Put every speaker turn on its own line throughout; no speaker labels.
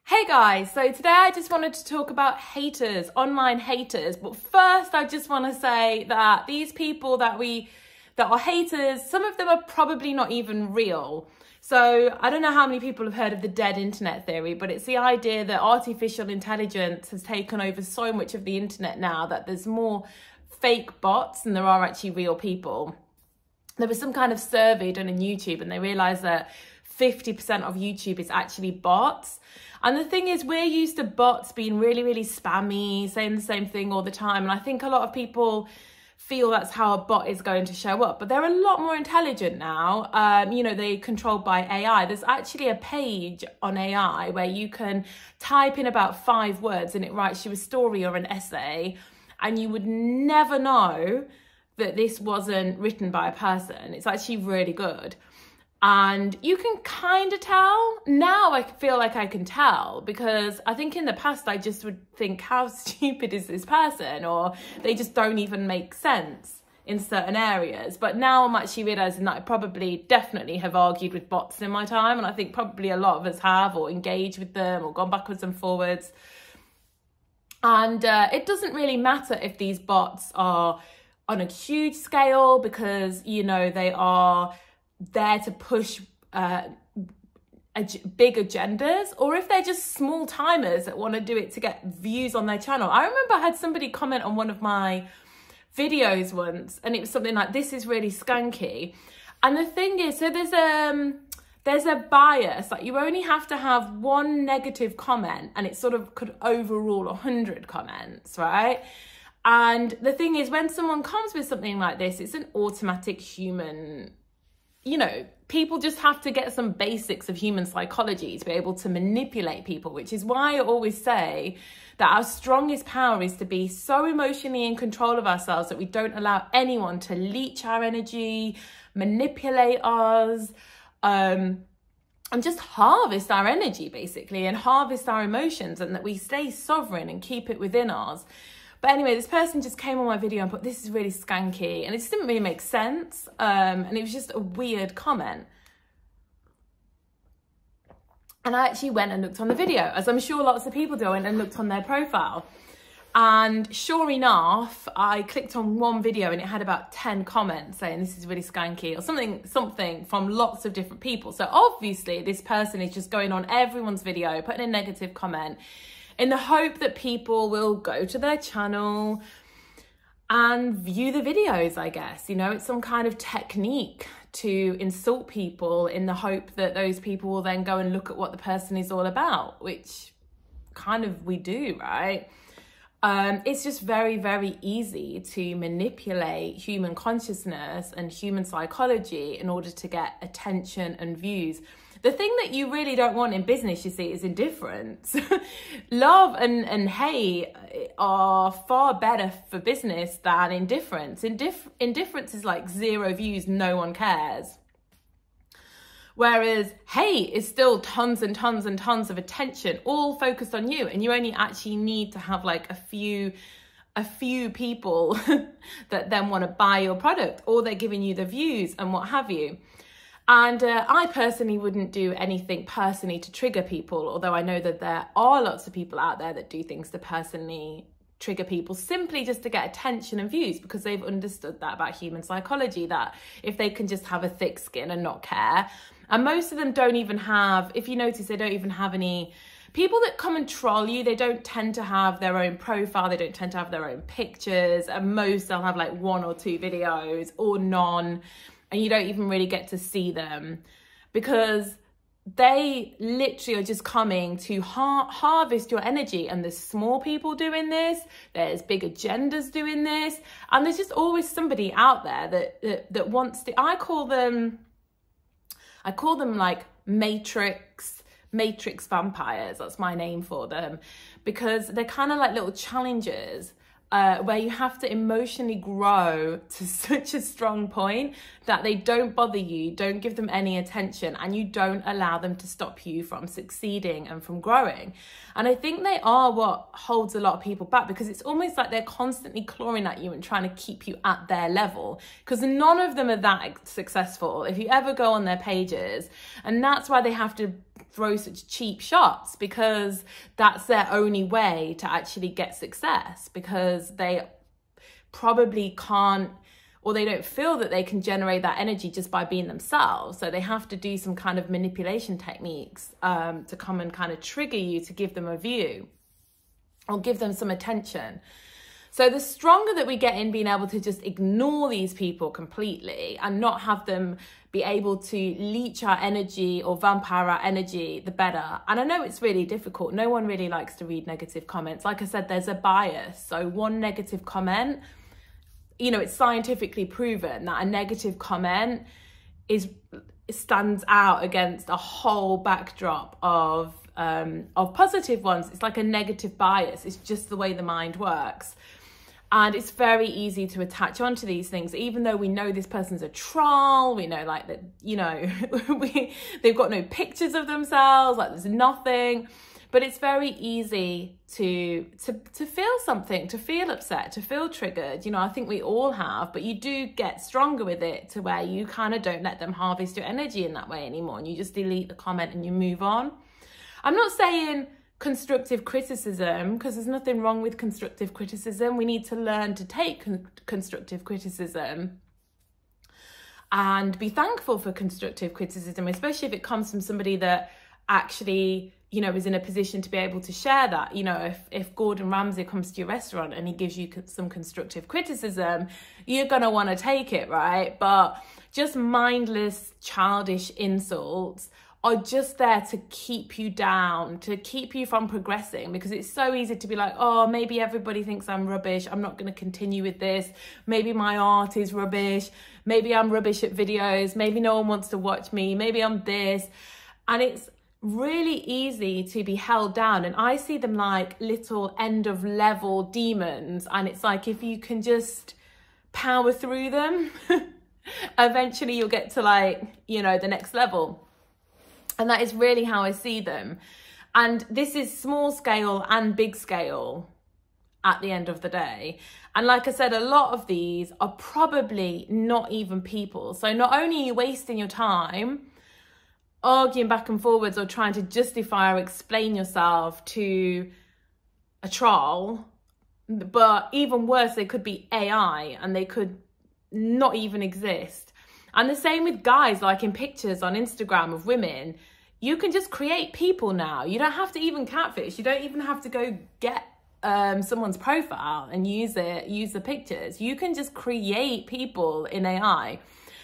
Hey guys, so today I just wanted to talk about haters, online haters. But first I just want to say that these people that are haters, some of them are probably not even real. So I don't know how many people have heard of the dead internet theory, but it's the idea that artificial intelligence has taken over so much of the internet now that there's more fake bots than there are actually real people. There was some kind of survey done on YouTube and they realized that 50% of YouTube is actually bots. And the thing is, we're used to bots being really, really spammy, saying the same thing all the time. And I think a lot of people feel that's how a bot is going to show up. But they're a lot more intelligent now. They're controlled by AI. There's actually a page on AI where you can type in about 5 words and it writes you a story or an essay. And you would never know that this wasn't written by a person. It's actually really good. And you can kind of tell. Now I feel like I can tell, because I think in the past I just would think, how stupid is this person? Or they just don't even make sense in certain areas. But now I'm actually realising that I definitely have argued with bots in my time. And I think probably a lot of us have, or engaged with them, or gone backwards and forwards. And it doesn't really matter if these bots are on a huge scale, because, they are there to push big agendas, or if they're just small timers that want to do it to get views on their channel. I remember I had somebody comment on one of my videos once, and it was something like, "This is really skanky." And the thing is, so there's a bias, like you only have to have one negative comment and it sort of could overrule 100 comments, right? And the thing is, when someone comes with something like this, it's an automatic human, people just have to get some basics of human psychology to be able to manipulate people, which is why I always say that our strongest power is to be so emotionally in control of ourselves that we don't allow anyone to leech our energy, manipulate us, and just harvest our energy, basically, and harvest our emotions, and that we stay sovereign and keep it within us. But anyway, this person just came on my video and put, "This is really skanky," and it just didn't really make sense. And it was just a weird comment. And I actually went and looked on the video, as I'm sure lots of people do, and looked on their profile. And sure enough, I clicked on one video and it had about 10 comments saying, "This is really skanky," or something from lots of different people. So obviously this person is just going on everyone's video, putting a negative comment, in the hope that people will go to their channel and view the videos, I guess. It's some kind of technique to insult people in the hope that those people will then go and look at what the person is all about, which kind of we do, right? It's just very, very easy to manipulate human consciousness and human psychology in order to get attention and views. The thing that you really don't want in business, you see, is indifference. Love and hate are far better for business than indifference. Indifference is like 0 views, no one cares. Whereas hate is still tons and tons and tons of attention, all focused on you. And you only actually need to have like a few people that then want to buy your product, or they're giving you the views and what have you. And I personally wouldn't do anything personally to trigger people, although I know that there are lots of people out there that do things to personally trigger people simply just to get attention and views, because they've understood that about human psychology, that if they can just have a thick skin and not care. And most of them don't even have, if you notice, they don't even have any people that come and troll you. They don't tend to have their own profile. They don't tend to have their own pictures. At most, they'll have like 1 or 2 videos or none. And you don't even really get to see them, because they literally are just coming to harvest your energy. And there's small people doing this, there's big agendas doing this, and there's just always somebody out there that wants to. I call them like matrix vampires. That's my name for them, because they're kind of like little challenges where you have to emotionally grow to such a strong point that they don't bother you, don't give them any attention, and you don't allow them to stop you from succeeding and from growing. And I think they are what holds a lot of people back, because it's almost like they're constantly clawing at you and trying to keep you at their level, because none of them are that successful if you ever go on their pages. And that's why they have to throw such cheap shots, because that's their only way to actually get success, because they probably can't, or they don't feel that they can generate that energy just by being themselves. So they have to do some kind of manipulation techniques to come and kind of trigger you to give them a view or give them some attention. So the stronger that we get in being able to just ignore these people completely and not have them be able to leech our energy or vampire our energy, the better. And I know it's really difficult. No one really likes to read negative comments. Like I said, there's a bias. So one negative comment, you know, it's scientifically proven that a negative comment stands out against a whole backdrop of positive ones. It's like a negative bias. It's just the way the mind works. And it's very easy to attach onto these things, even though we know this person's a troll. We know, like, that, you know, they've got no pictures of themselves, like there's nothing. But it's very easy to feel something, to feel upset, to feel triggered. You know, I think we all have, but you do get stronger with it to where you kind of don't let them harvest your energy in that way anymore. And you just delete the comment and you move on. I'm not saying constructive criticism, because there's nothing wrong with constructive criticism. We need to learn to take constructive criticism and be thankful for constructive criticism, especially if it comes from somebody that actually, you know, is in a position to be able to share that. You know, if Gordon Ramsay comes to your restaurant and he gives you some constructive criticism, you're going to want to take it, right? But just mindless, childish insults are just there to keep you down, to keep you from progressing, because it's so easy to be like, oh, maybe everybody thinks I'm rubbish, I'm not going to continue with this. Maybe my art is rubbish. Maybe I'm rubbish at videos. Maybe no one wants to watch me. Maybe I'm this. And it's really easy to be held down. And I see them like little end of level demons. And it's like, if you can just power through them, eventually you'll get to, like, you know, the next level. And that is really how I see them. And this is small scale and big scale at the end of the day. And like I said, a lot of these are probably not even people. So not only are you wasting your time arguing back and forwards or trying to justify or explain yourself to a troll, but even worse, they could be AI and they could not even exist. And the same with guys, like in pictures on Instagram of women, you can just create people now. You don't have to even catfish. You don't even have to go get someone's profile and use the pictures. You can just create people in AI.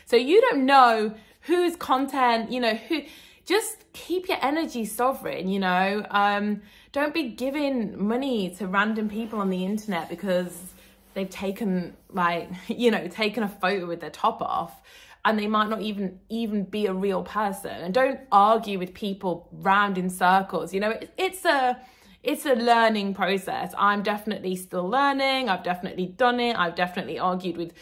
So you don't know whose content, you know, just keep your energy sovereign, you know. Don't be giving money to random people on the internet because they've taken, like, you know, taken a photo with their top off. And they might not even be a real person. And don't argue with people round in circles. You know, it's a learning process. I'm definitely still learning. I've definitely done it. I've definitely argued with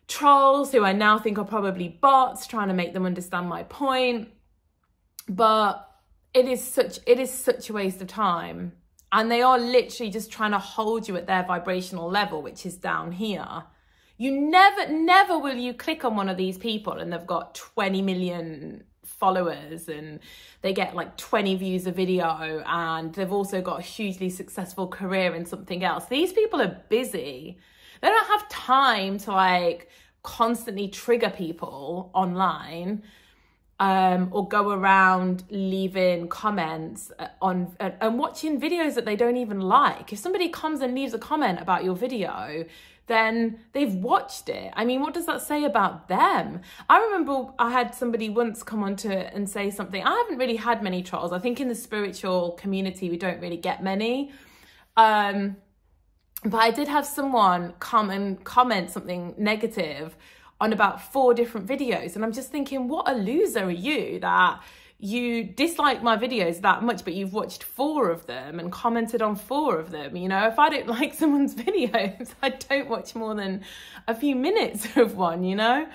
trolls who I now think are probably bots, trying to make them understand my point. But it is such a waste of time. And they are literally just trying to hold you at their vibrational level, which is down here. You never will you click on one of these people and they've got 20 million followers and they get like 20 views a video and they've also got a hugely successful career in something else. These people are busy. They don't have time to, like, constantly trigger people online or go around leaving comments on and watching videos that they don't even like. If somebody comes and leaves a comment about your video, then they've watched it. I mean, what does that say about them? I remember I had somebody once come on to it and say something. I haven't really had many trolls. I think in the spiritual community, we don't really get many. But I did have someone come and comment something negative on about 4 different videos. And I'm just thinking, what a loser are you that you dislike my videos that much, but you've watched 4 of them and commented on 4 of them. You know, if I don't like someone's videos, I don't watch more than a few minutes of one, you know?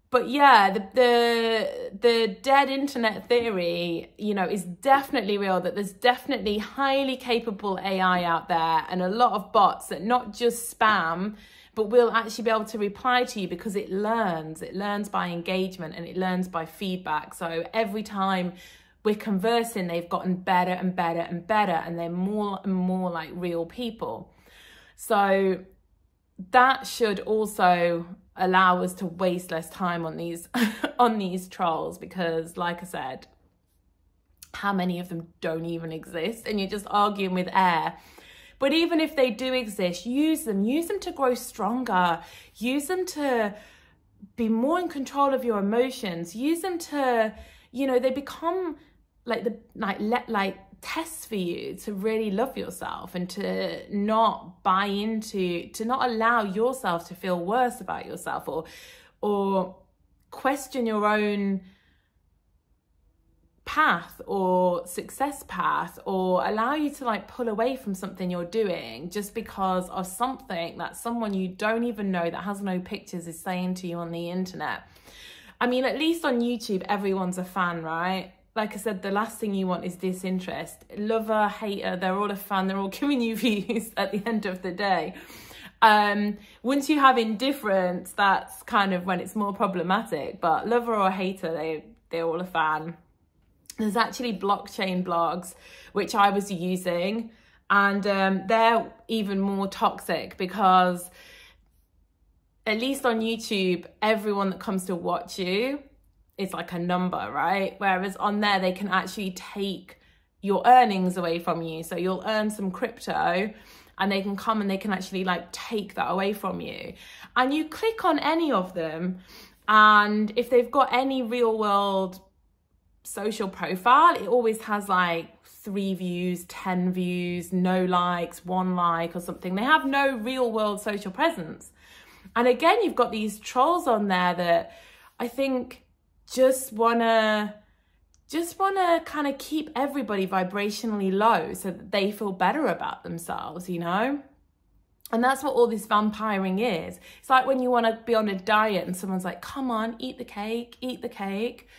But yeah, the dead internet theory, you know, is definitely real, that there's definitely highly capable AI out there and a lot of bots that not just spam, but will actually be able to reply to you because it learns by engagement and it learns by feedback. So every time we're conversing, they've gotten better and better and better, and they're more and more like real people. So that should also allow us to waste less time on these on these trolls, because like I said, how many of them don't even exist and you're just arguing with air. But even if they do exist, use them to grow stronger, use them to be more in control of your emotions, use them to, you know, they become like tests for you to really love yourself and to not buy into, to not allow yourself to feel worse about yourself or question your own path or success path, or allow you to like pull away from something you're doing just because of something that someone you don't even know that has no pictures is saying to you on the internet. I mean, at least on YouTube, everyone's a fan, right? Like I said, the last thing you want is disinterest. Lover, hater, they're all a fan. They're all giving you views at the end of the day. Once you have indifference, that's kind of when it's more problematic. But lover or hater, they're all a fan. There's actually blockchain blogs, which I was using, and they're even more toxic because at least on YouTube, everyone that comes to watch you is like a number, right? Whereas on there, they can actually take your earnings away from you. So you'll earn some crypto and they can come and they can actually like take that away from you. And you click on any of them, and if they've got any real world social profile, it always has like 3 views, 10 views, no likes, 1 like or something. They have no real world social presence. And again, you've got these trolls on there that I think just wanna kind of keep everybody vibrationally low so that they feel better about themselves, you know? And that's what all this vampiring is. It's like when you want to be on a diet and someone's like, come on, eat the cake, eat the cake.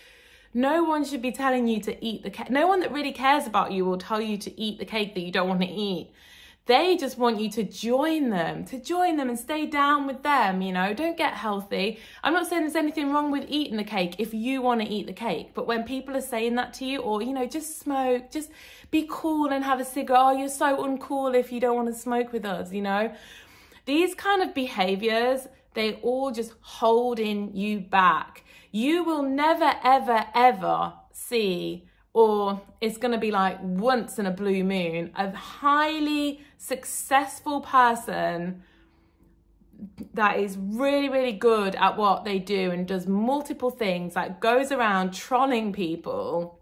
No one should be telling you to eat the cake. No one that really cares about you will tell you to eat the cake that you don't want to eat. They just want you to join them and stay down with them, you know. Don't get healthy. I'm not saying there's anything wrong with eating the cake if you want to eat the cake. But when people are saying that to you, or, you know, just smoke, just be cool and have a cigarette. Oh, you're so uncool if you don't want to smoke with us, you know. These kind of behaviors, they all just holding you back. You will never, ever, ever see, or it's going to be like once in a blue moon, a highly successful person that is really, really good at what they do and does multiple things, like goes around trolling people,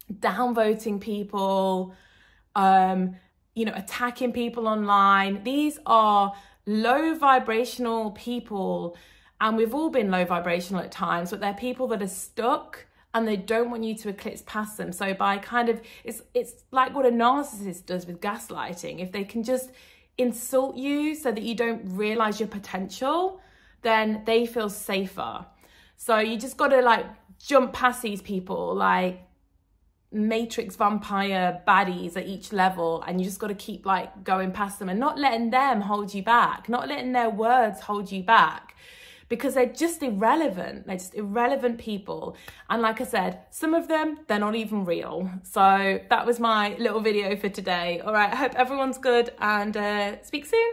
downvoting people, you know, attacking people online. These are low vibrational people, and we've all been low vibrational at times, but they're people that are stuck and they don't want you to eclipse past them. So by kind of, it's like what a narcissist does with gaslighting. If they can just insult you so that you don't realize your potential, then they feel safer. So you just got to like jump past these people, like matrix vampire baddies at each level, and you just got to keep like going past them and not letting them hold you back, not letting their words hold you back, because they're just irrelevant. They're just irrelevant people. And like I said, some of them, they're not even real. So that was my little video for today. All right, I hope everyone's good, and speak soon.